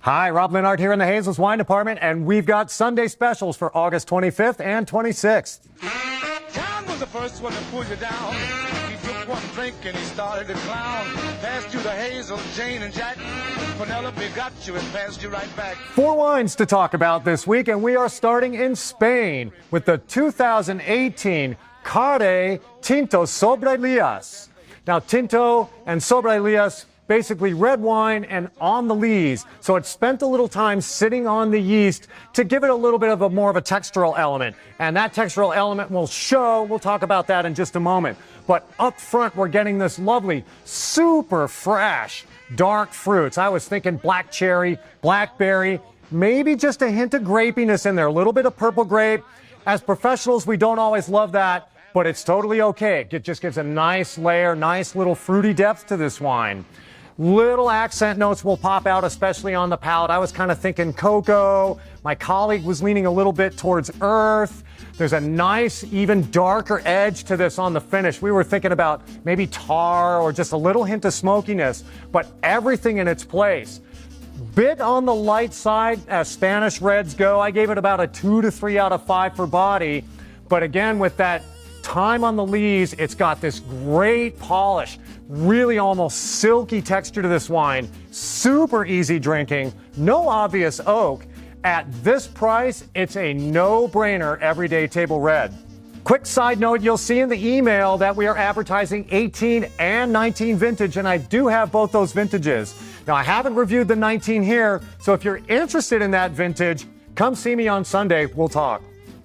Hi, Rob Leonard here in the Hazel's Wine Department, and we've got Sunday specials for August 25th and 26th. John was the first one to pull you down. He took one drink and he started to clown. Passed you the Hazel, Jane, and Jack. Penelope got you and passed you right back. 4 wines to talk about this week, and we are starting in Spain with the 2018 Carre Tinto Sobrelias. Now, Tinto and Sobrelias, basically red wine and on the lees. So it spent a little time sitting on the yeast to give it a little bit of more of a textural element. And that textural element will show, we'll talk about that in just a moment. But up front, we're getting this lovely, super fresh, dark fruits. I was thinking black cherry, blackberry, maybe just a hint of grapiness in there, a little bit of purple grape. As professionals, we don't always love that, but it's totally okay. It just gives a nice layer, nice little fruity depth to this wine. Little accent notes will pop out, especially on the palate. I was kind of thinking cocoa. My colleague was leaning a little bit towards earth. There's a nice, even darker edge to this on the finish. We were thinking about maybe tar or just a little hint of smokiness, but everything in its place. Bit on the light side as Spanish reds go. I gave it about a 2 to 3 out of 5 for body. But again, with that time on the lees, it's got this great polish, really almost silky texture to this wine, super easy drinking, no obvious oak. At this price, it's a no-brainer everyday table red. Quick side note, you'll see in the email that we are advertising 18 and 19 vintage, and I do have both those vintages. Now, I haven't reviewed the 19 here, so if you're interested in that vintage, come see me on Sunday, we'll talk.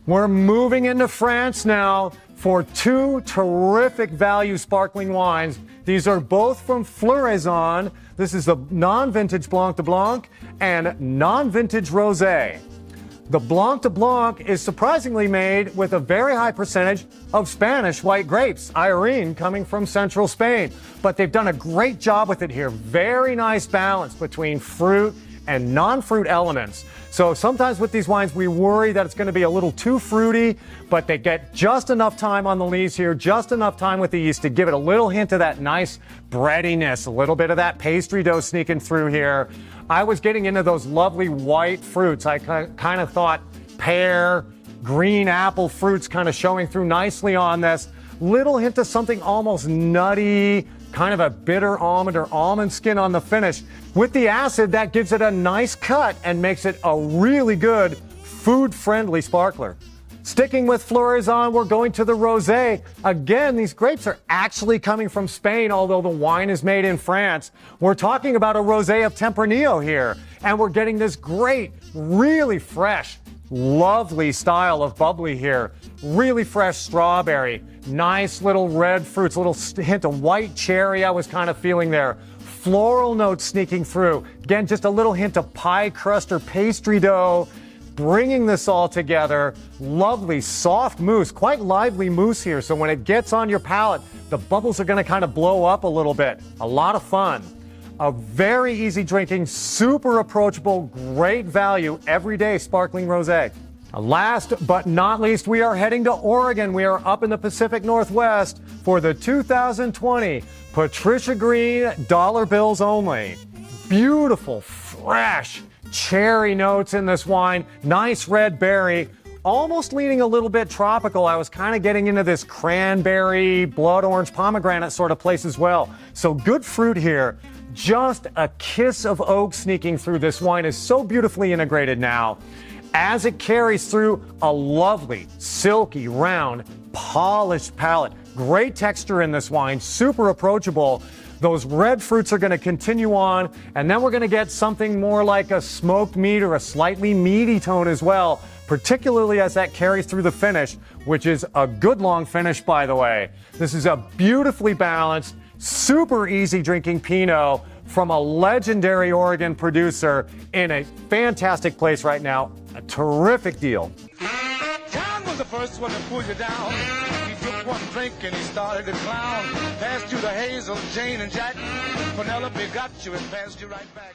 We're moving into France now for 2 terrific value sparkling wines. These are both from Floraison. This is the non-vintage Blanc de Blanc and non-vintage Rosé. The Blanc de Blanc is surprisingly made with a very high percentage of Spanish white grapes, Irene, coming from central Spain. But they've done a great job with it here. Very nice balance between fruit and non-fruit elements. So sometimes with these wines, we worry that it's going to be a little too fruity, but they get just enough time on the lees here, just enough time with the yeast to give it a little hint of that nice breadiness, a little bit of that pastry dough sneaking through here. I was getting into those lovely white fruits. I kind of thought pear, green apple fruits kind of showing through nicely on this. Little hint of something almost nutty, kind of a bitter almond or almond skin on the finish. With the acid, that gives it a nice cut and makes it a really good food-friendly sparkler. Sticking with Floraison, we're going to the Rosé. Again, these grapes are actually coming from Spain, although the wine is made in France. We're talking about a Rosé of Tempranillo here, and we're getting this great, really fresh, lovely style of bubbly here. Really fresh strawberry, nice little red fruits, a little hint of white cherry I was kind of feeling there. Floral notes sneaking through. Again, just a little hint of pie crust or pastry dough. Bringing this all together, lovely soft mousse, quite lively mousse here. So when it gets on your palate, the bubbles are going to kind of blow up a little bit. A lot of fun. A very easy drinking, super approachable, great value, everyday sparkling rosé. Last but not least, we are heading to Oregon. We are up in the Pacific Northwest for the 2020 Patricia Green dollar bills only. Beautiful, fresh cherry notes in this wine, nice red berry, almost leaning a little bit tropical. I was kind of getting into this cranberry, blood orange, pomegranate sort of place as well. So good fruit here. Just a kiss of oak sneaking through. This wine is so beautifully integrated now. As it carries through, a lovely, silky, round, polished palate. Great texture in this wine, super approachable. Those red fruits are going to continue on, and then we're going to get something more like a smoked meat or a slightly meaty tone as well, particularly as that carries through the finish, which is a good long finish, by the way. This is a beautifully balanced, super easy drinking Pinot from a legendary Oregon producer in a fantastic place right now. A terrific deal. John was the first one to pull you down. He took one drink and he started to clown. Passed you the Hazel, Jane, and Jack. Penelope got you and passed you right back.